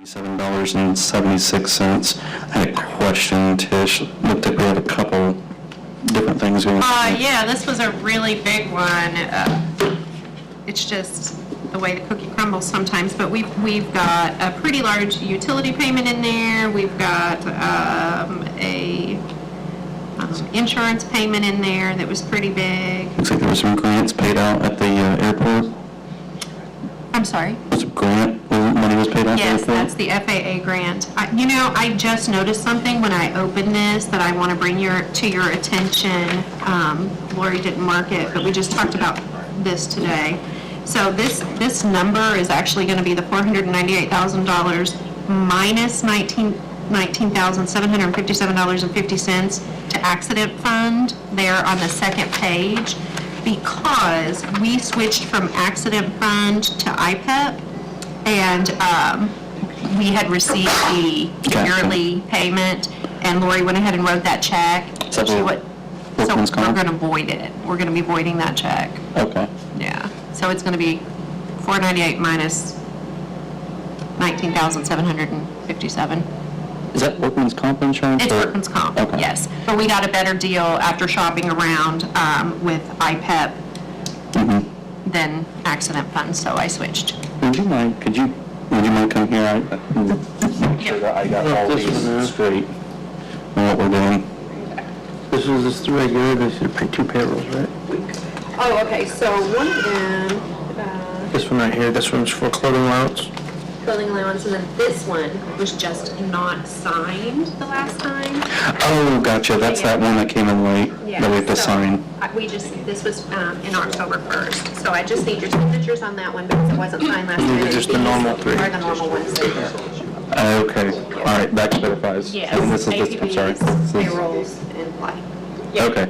$7.76. I had a question, Tish. Looked like we had a couple different things going on. Yeah, this was a really big one. It's just the way the cookie crumbles sometimes, but we've got a pretty large utility payment in there. We've got a insurance payment in there that was pretty big. Looks like there were some grants paid out at the airport. I'm sorry? Was it grant? Money was paid out Yes, at the airport? that's the FAA grant. I just noticed something when I opened this that I want to bring to your attention. Lori didn't mark it, but we just talked about this today. So this number is actually going to be the $498,000 minus $19,757.50 to accident fund there on the second page, because we switched from accident fund to IPEP, and we had received the yearly payment, and Lori went ahead and wrote that check. So we're going to void it. We're going to be voiding that check. Okay. Yeah. So it's going to be $498 minus $19,757. Is that workman's comp insurance? It's workman's comp, Okay. yes. But we got a better deal after shopping around with IPEP than accident funds, so I switched. Would you mind coming here? Make sure that I got all these straight on what we're doing. This was just the regular, this is two payrolls, right? Oh, okay, so one in This one right here, this one's for clothing allowance. clothing allowance, and then this one was just not signed the last time. Oh, gotcha. That's that one that came in late that we have to sign. This was in October 1st, so I just need your signatures on that one because it wasn't signed last time. Just the normal three. Or the normal ones. Okay. All right. That clarifies. Yes. And this is I'm sorry. APBs, payrolls, and play. Okay.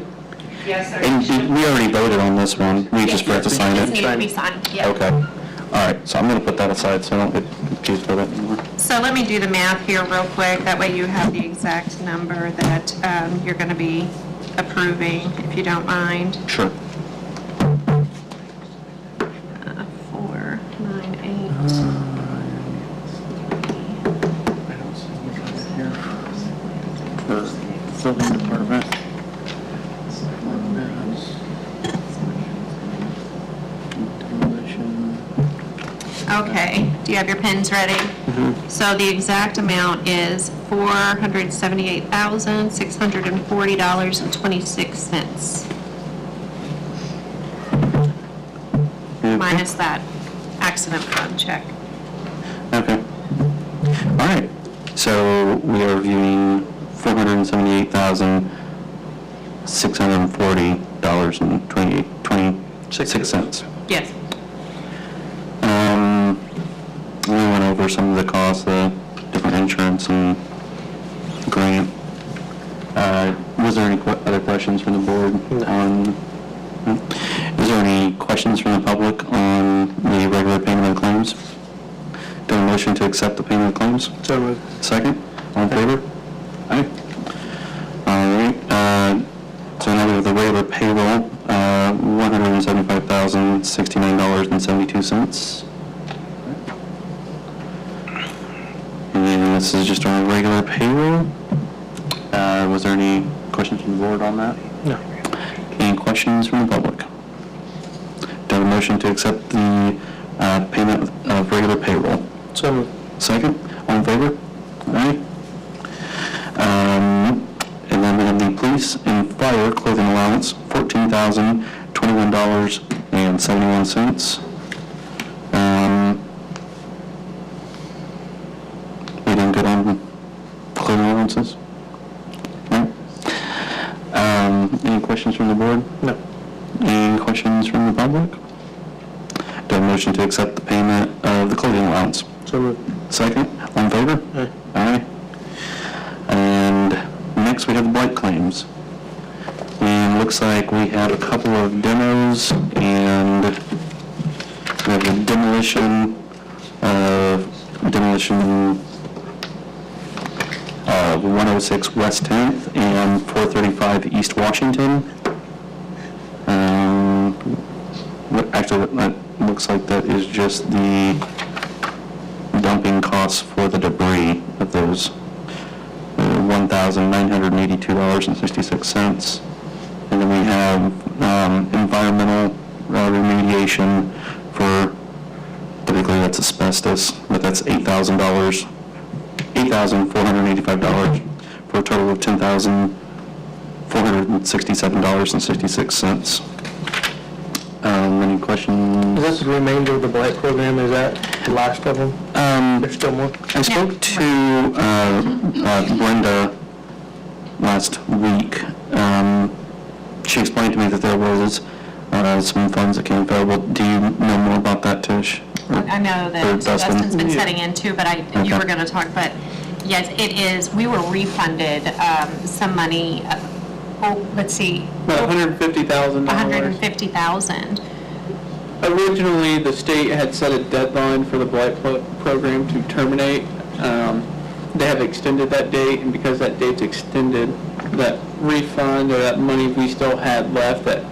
Yes, sir. And we already voted on this one. We just forgot to sign Just it. need to be signed, yeah. Okay. All right. So I'm going to put that aside so I don't get confused with it anymore. So let me do the math here real quick. That way you have the exact number that you're going to be approving, if you don't mind. Sure. 498. Building department. Okay, do you have your pens ready? So the exact amount is $478,640.26. Minus that accident fund check. Okay. All right. So we are reviewing $478,640.26. Yes. We went over some of the costs, the different insurance and grant. Was there any other questions from the board on? No? Is there any questions from the public on the regular payment of claims? Do a motion to accept the payment of claims? So moved. Second? All in favor? Aye. All right. So now we have the regular payroll, $175,069.72. And this is just our regular payroll. Was there any questions from the board on that? No. Any questions from the public? Do I have a motion to accept the payment of regular payroll? So moved. Second? All in favor? Aye. And then we have the police and fire clothing allowance, $14,021.71. We didn't get on clothing allowances? No? Any questions from the board? No. Any questions from the public? Do I have a motion to accept the payment of the clothing allowance? So moved. Second, all in favor? Aye. Aye. And next we have the blight claims. And looks like we have a couple of demos, and we have a demolition of 106 West 10th and 435 East Washington. Actually, that looks like that is just the dumping costs for the debris of those, $1,982.66. And then we have environmental remediation for, typically that's asbestos, but that's $8,485 for a total of $10,467.66. Any questions? Is this the remainder of the blight program? Is that the last of them? There's still more? I spoke to Brenda last week. She explained to me that there was some funds that came available. Do you know more about that, Tish? I know Or that Dustin? Dustin's been setting into, but you were going to talk, but yes, it is, we were refunded some money, let's see, About $150,000. $150,000. Originally, the state had set a deadline for the blight program to terminate. They have extended that date, and because that date's extended, that refund or that money we still had left that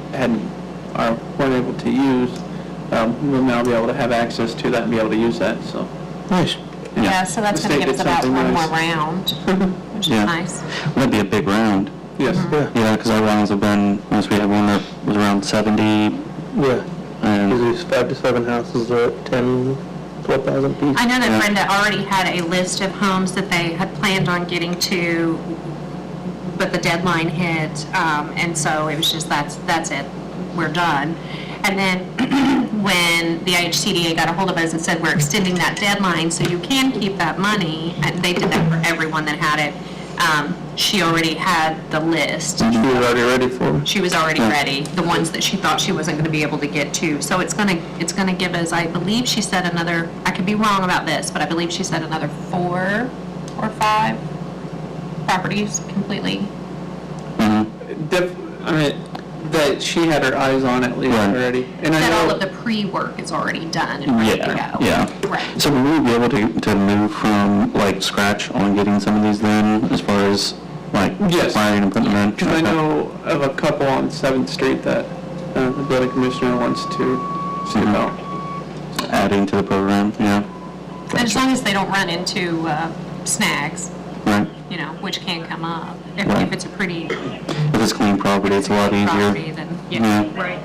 weren't able to use, we'll now be able to have access to that and be able to use that, so. Nice. Yeah, so that's The going to state give us did about something one more nice. round, which is Yeah. nice. That'd be a big round. Yes. Yeah, because our rounds have been, once we had one that was around 70, Yeah. and Because these 5 to 7 houses are at 10, 12,000 each. I know that Yeah. Brenda already had a list of homes that they had planned on getting to, but the deadline hit, and so it was just, that's it, we're done. And then when the IHCDA got a hold of us and said, we're extending that deadline so you can keep that money, and they did that for everyone that had it, she already had the list. She was already ready for them. She was already ready, the ones that she thought she wasn't going to be able to get to. So it's going to give us, I believe she said another, I could be wrong about this, but I believe she said another 4 or 5 properties completely. I mean, that she had her eyes on at least Right. already. And I That all know, of the pre-work is already done and ready to go. yeah. Right. So will we be able to move from, like, scratch on getting some of these then, as far as, like, Yes. buying and putting them in? because I know of a couple on 7th Street that the building commissioner wants to see Mhm. about. Adding to the program, yeah. And as long as they don't run into snags, Right. which can come up. If Right. if it's a pretty If it's clean property, it's a lot property, easier. then, Yeah. right.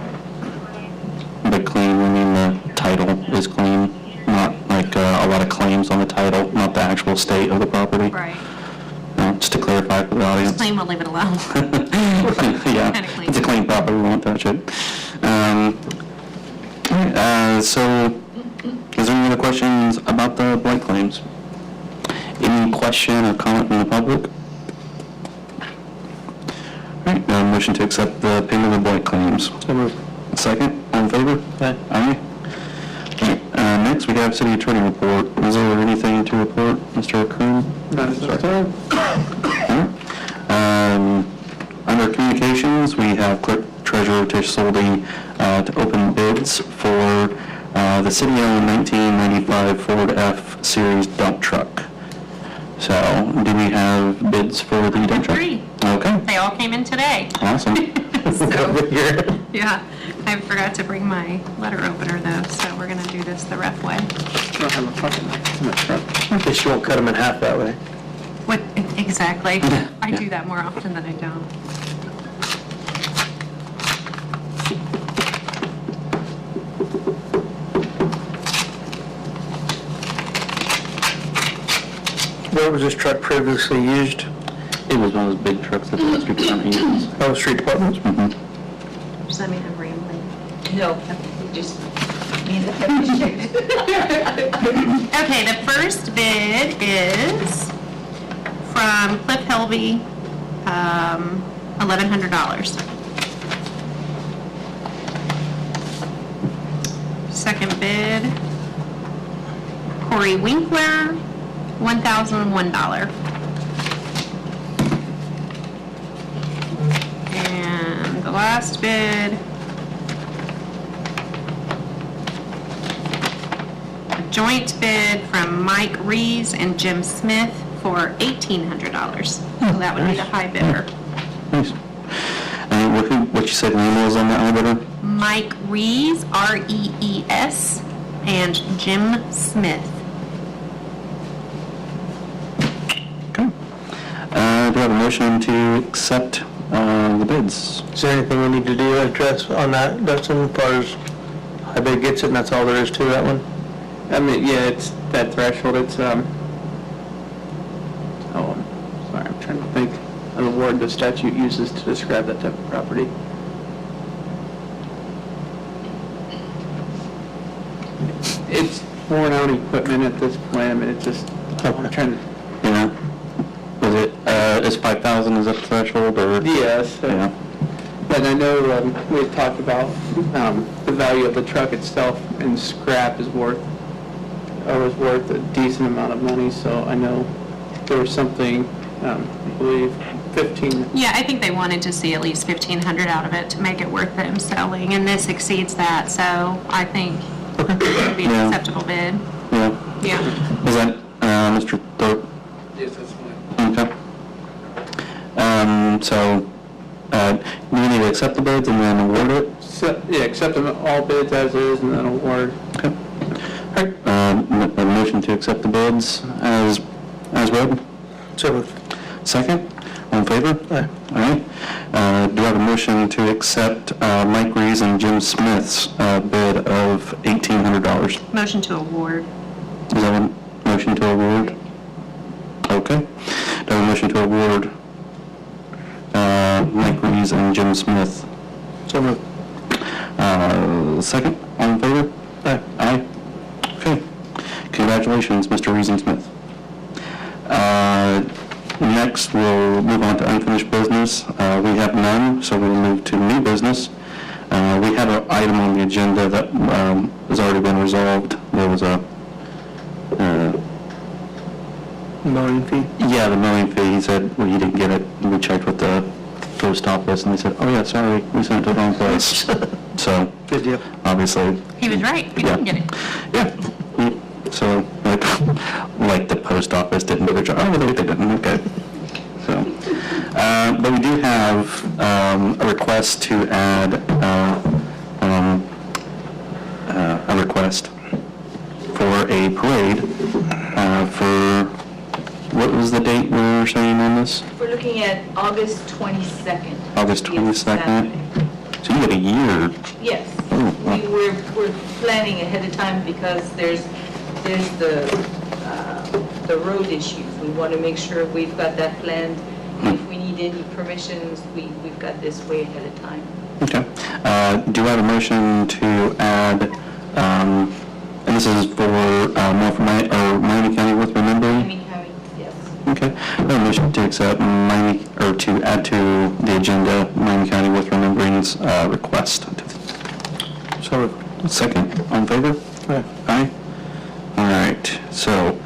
But clean, I mean the title is clean, not like a lot of claims on the title, not the actual state of the property. Right. Just to clarify for the audience. Claim, we'll leave it alone. Yeah, Kinda clean. it's a clean property, we won't touch it. All right, so, is there any other questions about the blight claims? Any question or comment from the public? All right, motion to accept the payment of blight claims. So moved. Second, all in favor? Aye. Aye. All right, next we have city attorney report. Is there anything to report, Mr. Kern? Not at this time. Under communications, we have clerk treasurer Tish Soldy to open bids for the city-owned 1995 Ford F Series dump truck. So, do we have bids for the dump truck? 3. Okay, They all came in today. awesome. So, Here. yeah, I forgot to bring my letter opener though, so we're gonna do this the rough way. I don't have a fucking in my truck. At least you won't cut them in half that way. What, exactly. I do that more often than I don't. Where was this truck previously used? It was one of those big trucks that the street department uses. Oh, street departments? Does that mean I'm rambling? No, you just need to finish. Okay, the first bid is from Cliff Helvey, $1,100. Second bid, Corey Winkler, $1,001. And the last bid, a joint bid from Mike Rees and Jim Smith for $1,800. So that would be the high bidder. Nice. And what you said the name was on that one, bidder? Mike Rees, R-E-E-S, and Jim Smith. have a motion to accept the bids? Is there anything we need to do to address on that, Dustin, as far as how big gets it and that's all there is to that one? I mean, yeah, it's that threshold, it's, oh, I'm sorry, I'm trying to think of the word the statute uses to describe that type of property. It's worn out equipment at this point, I mean, it's just, I'm trying to, Yeah. Was it, is 5,000, is that the threshold, or? yes. Yeah. But I know we had talked about the value of the truck itself, and scrap is worth a decent amount of money, so I know there was something, I believe, 15. Yeah, I think they wanted to see at least 1,500 out of it to make it worth them selling, and this exceeds that, so I think it would be an Yeah. acceptable bid. Yeah. Yeah. Is that, Mr. Thorpe? Yes, that's fine. Okay. So, we need to accept the bids and then award it? Yeah, accept them all bids as is, and then award. Okay. All right, a motion to accept the bids as read? So, Second? All in favor? Aye. All right. Do I have a motion to accept Mike Rees and Jim Smith's bid of $1,800? Motion to award. Is that a motion to award? Okay. Do I have a motion to award Mike Rees and Jim Smith? so moved. Second? All in favor? Aye. Aye. Okay. Congratulations, Mr. Rees and Smith. Next, we'll move on to unfinished business. We have none, so we'll move to new business. We have an item on the agenda that has already been resolved. There was a, Mowing fee? yeah, the mowing fee. He said, well, he didn't get it. We checked with the post office, and they said, oh, yeah, sorry, we sent it to the wrong place. So, Good deal. obviously, He was right, we didn't get it. yeah. So, like the post office didn't do their job. Oh, they didn't, okay. So, but we do have a request to add a request for a parade for, what was the date we were saying on this? We're looking at August 22nd. August It'll be a 22nd? Saturday. So you got a year. Yes. Oh, wow. We're planning ahead of time because there's the road issues. We want to make sure we've got that planned. If we need any permissions, we've got this way ahead of time. Okay. Do I have a motion to add, and this is for Miami County Worth Remembering? Miami County, yes. Okay. I have a motion to accept to add to the agenda Miami County Worth Remembering's request. So moved. Second, all in favor? Aye. Aye. All right. So,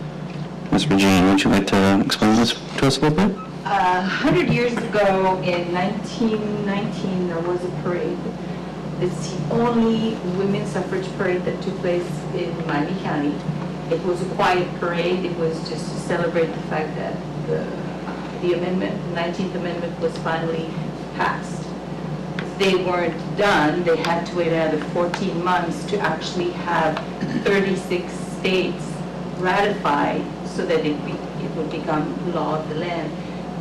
Ms. Regine, would you like to explain this to us a little bit? 100 years ago, in 1919, there was a parade. It's the only women's suffrage parade that took place in Miami County. It was a quiet parade. It was just to celebrate the fact that the amendment, the 19th Amendment, was finally passed. They weren't done. They had to wait another 14 months to actually have 36 states ratify so that it would become law of the land.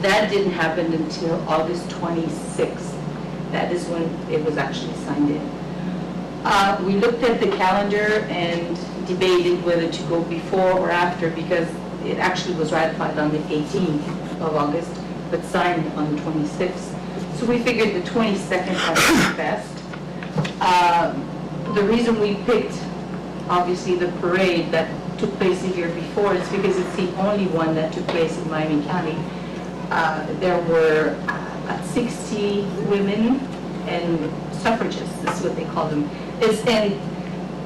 That didn't happen until August 26th. That is when it was actually signed in. We looked at the calendar and debated whether to go before or after because it actually was ratified on the 18th of August, but signed on the 26th. So we figured the 22nd was the best. The reason we picked, obviously, the parade that took place a year before is because it's the only one that took place in Miami County. There were 60 women and suffragists, that's what they call them. And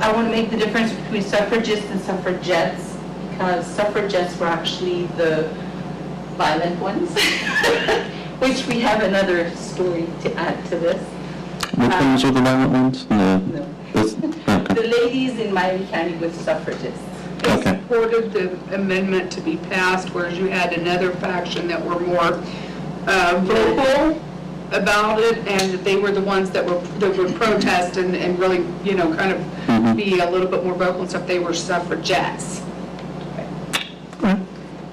I want to make the difference between suffragists and suffragettes, because suffragettes were actually the violent ones, which we have another story to add to this. Which ones are the violent ones? No. Okay. The ladies in Miami County were suffragists. Okay. Supported the amendment to be passed, whereas you had another faction that were more vocal about it, and they were the ones that would protest and really, you know, kind of be a little bit more vocal and stuff. They were suffragettes.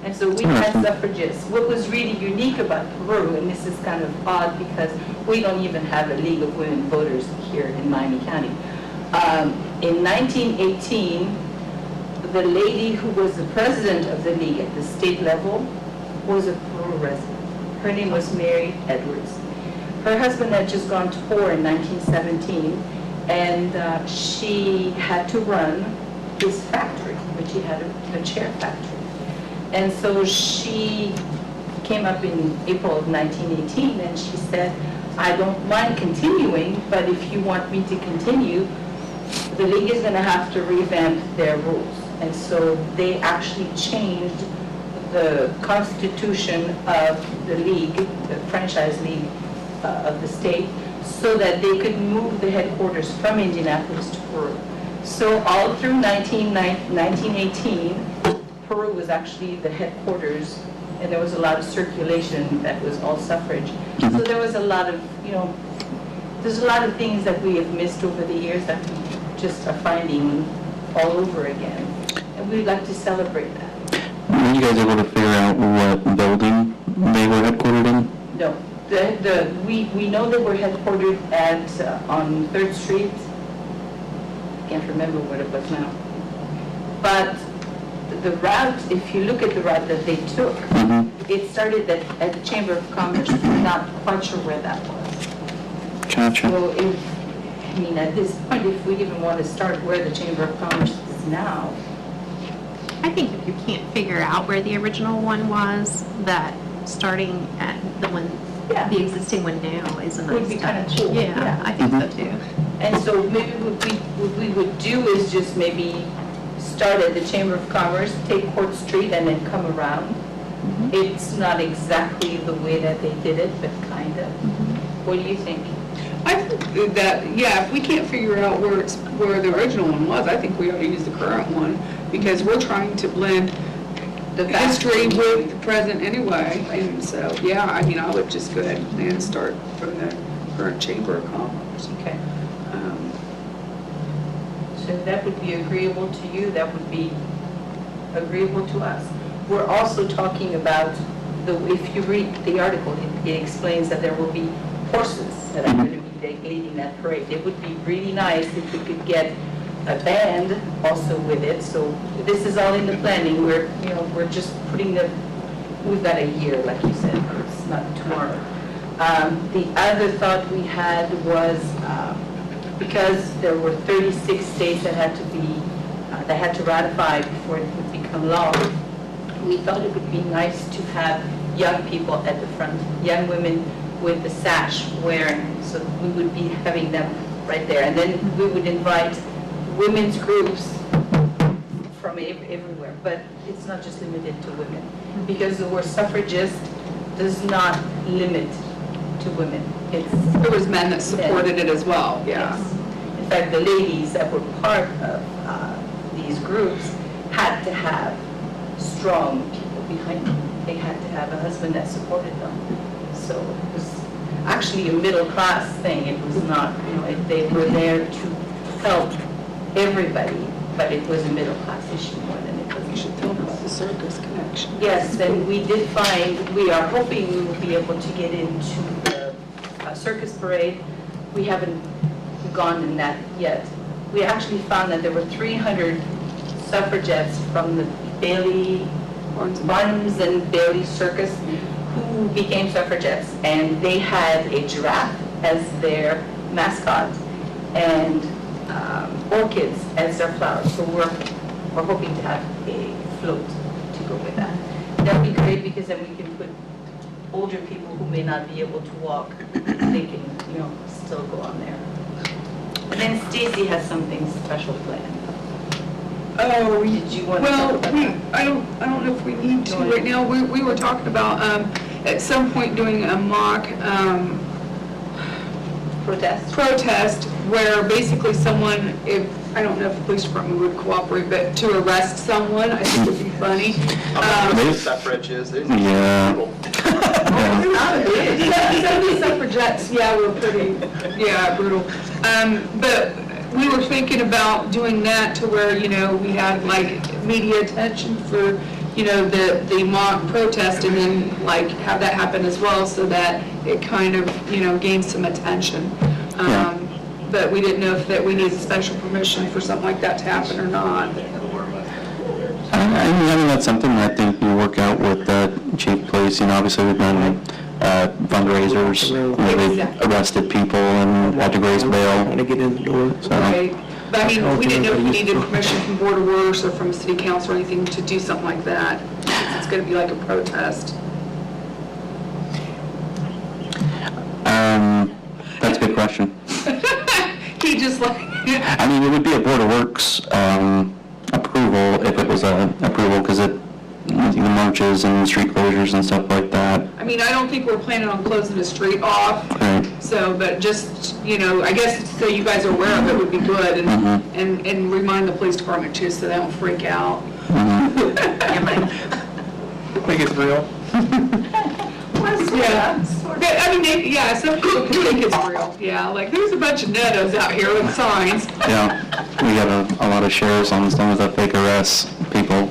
And So we had suffragists. What was really unique about Peru, and this is kind of odd because we don't even have a League of Women Voters here in Miami County. In 1918, the lady who was the president of the League at the state level was a Peru resident. Her name was Mary Edwards. Her husband had just gone to war in 1917, and she had to run his factory, which he had a chair factory. And so she came up in April of 1918, and she said, I don't mind continuing, but if you want me to continue, the league is going to have to revamp their rules. And so they actually changed the constitution of the league, the franchise league of the state, so that they could move the headquarters from Indianapolis to Peru. So all through 1918, Peru was actually the headquarters, and there was a lot of circulation that was all suffrage. So there was a lot of, there's a lot of things that we have missed over the years that we just are finding all over again. And we'd like to celebrate that. Were you guys able to figure out what building they were headquartered in? No, we know that we're headquartered at, on 3rd Street. I can't remember what it was now. But the route, if you look at the route that they took, it started at the Chamber of Commerce. We're not quite sure where that was. Gotcha. So at this point, if we even want to start where the Chamber of Commerce is now. I think if you can't figure out where the original one was, that starting at the one, Yeah. the existing one now is a nice Would be kinda touch. cool, Yeah, yeah. I think so too. And so maybe what we would do is just maybe start at the Chamber of Commerce, take Court Street, and then come around. It's not exactly the way that they did it, but kind of. What do you think? I think that, yeah, if we can't figure out where the original one was, I think we ought to use the current one, because we're trying to blend the history with the present anyway. And so, yeah, I mean, I would just go ahead and start from the current Chamber of Commerce. Okay. So that would be agreeable to you, that would be agreeable to us. We're also talking about, if you read the article, it explains that there will be horses that are going to be leading that parade. It would be really nice if we could get a band also with it. So this is all in the planning. We're just putting we've got a year, like you said, it's not tomorrow. The other thought we had was, because there were 36 states that had to ratify before it would become law, we thought it would be nice to have young people at the front, young women with the sash wearing, so we would be having them right there. And then we would invite women's groups from everywhere, but it's not just limited to women, because the word suffragist does not limit to women. There was men that supported it as well, yeah. Yes. In fact, the ladies that were part of these groups had to have strong people behind them. They had to have a husband that supported them. So it was actually a middle class thing. It was not, they were there to help everybody, but it was a middle class issue more than it was. You should tell them about the circus connection. Yes, then we did find, we are hoping we will be able to get into the circus parade. We haven't gone in that yet. We actually found that there were 300 suffragettes from the Barnums and Bailey Circus who became suffragettes, and they had a giraffe as their mascot and orchids as their flowers. So we're hoping to have a float to go with that. That would be great, because then we can put older people who may not be able to walk, they can, still go on there. And then Stacy has something special planned. Oh, Did you want to well, talk about that? I don't know if we need to right now. We were talking about at some point doing a mock protest where basically someone, I don't know if the police department would cooperate, but to arrest someone, I think would be funny. Suffrages. Yeah. Some of the suffragettes, yeah, were pretty, brutal. But we were thinking about doing that to where, we had like media attention for the mock protest and then like have that happen as well so that it kind of, gains some attention. Yeah. But we didn't know that we needed special permission for something like that to happen or not. I mean, that's something I think you work out with the chief of police. Obviously we've done fundraisers, they've arrested people and had to raise bail. Trying to get in the door. So, Right. But I mean, we didn't know if we needed permission from Board of Works or from City Council or anything to do something like that. Since it's going to be like a protest. that's a good question. He just like, I mean, it would be a Board of Works approval if it was an approval, because the marches and street closures and stuff like that. I mean, I don't think we're planning on closing the street off. Right. So, but just, I guess so you guys are aware of it would be good and remind the police department too so they don't freak out. Think it's real? Yeah. But, I mean, some people can think it's real. Yeah, like there's a bunch of nuttos out here with signs. Yeah, we got a lot of shares on some of the fake arrests, people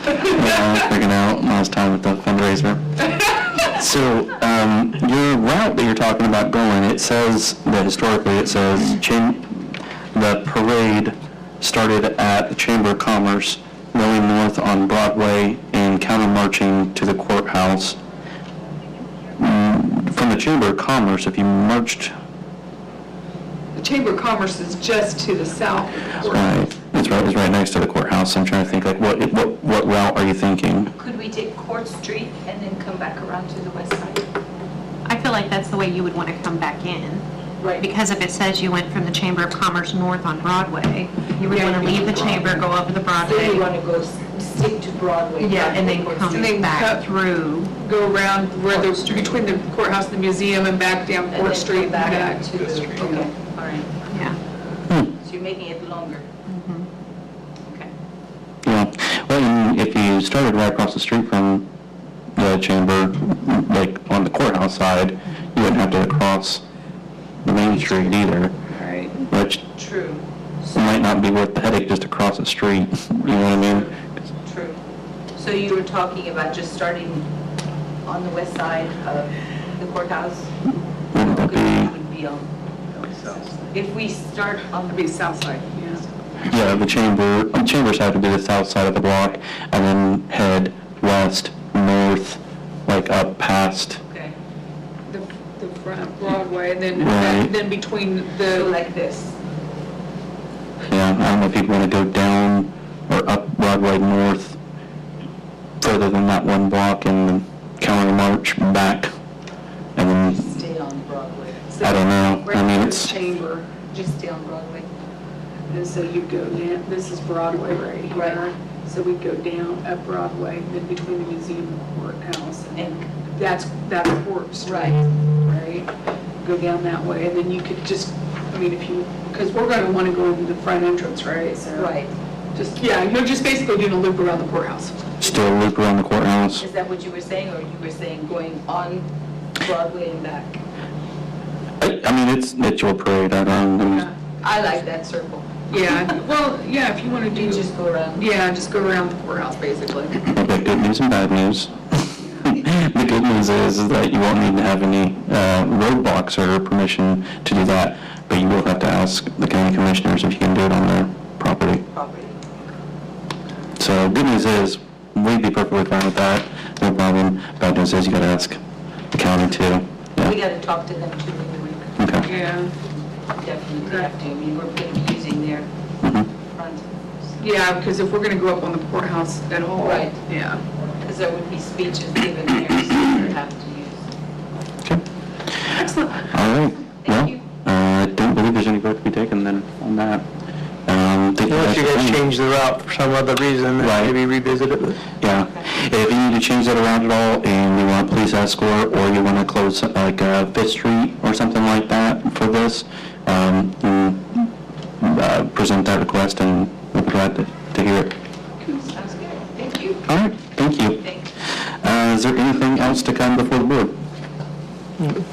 freaking out last time at the fundraiser. So, your route that you're talking about going, it says that historically it says the parade started at the Chamber of Commerce, going north on Broadway and counter marching to the courthouse. From the Chamber of Commerce, if you marched, The Chamber of Commerce is just to the south. right, it's right next to the courthouse. I'm trying to think, like, what route are you thinking? Could we take Court Street and then come back around to the west side? I feel like that's the way you would want to come back in. Right. Because if it says you went from the Chamber of Commerce north on Broadway, you would want to leave the Chamber, go over the So Broadway. you want to go stick to Broadway? Yeah, and then Court come Street. then back cut- through. Go around where between the courthouse and the museum and back down And Court then Street come and back back. to the, okay, all right. Yeah. So you're making it longer? Okay. Yeah, well, and if you started right across the street from the Chamber, like on the courthouse side, you wouldn't have to cross the main street either, Right. which True, might not be worth the headache just to cross the street, you know what I mean? true. So you were talking about just starting on the west side of the courthouse? Wouldn't that It would be on, if we start on It'd the, be south side, yeah. Yeah, the chambers have to be the south side of the block, and then head west, north, like up past, okay, The front Broadway, and then, Right. then between so the, like this? yeah, I don't know if people want to go down or up Broadway north, further than that one block, and counter march back, and then, Stay on Broadway. I don't know, right I mean, near the it's, Chamber. Just stay on Broadway? And so you go down, this is Broadway right here. Right. So we go down up Broadway, then between the museum and the courthouse. And, That's Court Street. right, Right? Go down that way, and then you could just, I mean, if you, because we're going to want to go into the front entrance, right? So right. just, yeah, you're just basically doing a loop around the courthouse. still loop around the courthouse. Is that what you were saying, or you were saying going on Broadway and back? I mean, it's your parade, I don't, Yeah. I like that circle. Yeah, well, yeah, if you want to do, You just go around. yeah, just go around the courthouse, basically. okay, good news and bad news. The good news is that you won't need to have any roadblocks or permission to do that, but you will have to ask the county commissioners if you can do it on their property. Property. So good news is, we'd be perfectly fine with that, no problem. Bad news is you gotta ask the county too. We Yeah, got to talk to them too anyway. okay. Yeah, Definitely have to. I mean, we're going to be using their Mhm. front, yeah, because if we're going to go up on the courthouse at all. Right. Yeah. because there would be speeches given there, so we would have to use. Okay. Excellent. All right, well, you. I don't believe there's any vote to be taken then on that. Thank Unless you guys for guys coming. change the route for some other reason, Right. then maybe revisit it. Yeah, if you need to change that around at all, and you want police escort, or you want to close like Fifth Street or something like that for this, you present that request, and we'll be glad to hear it. Sounds good. Thank you. All right, thank you. Thanks. Is there anything else to come before the board?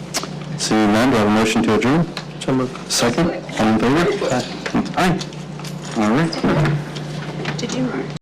Seeing none, do I have a motion to adjourn? So moved. Second, all in favor? Aye. All right. Did you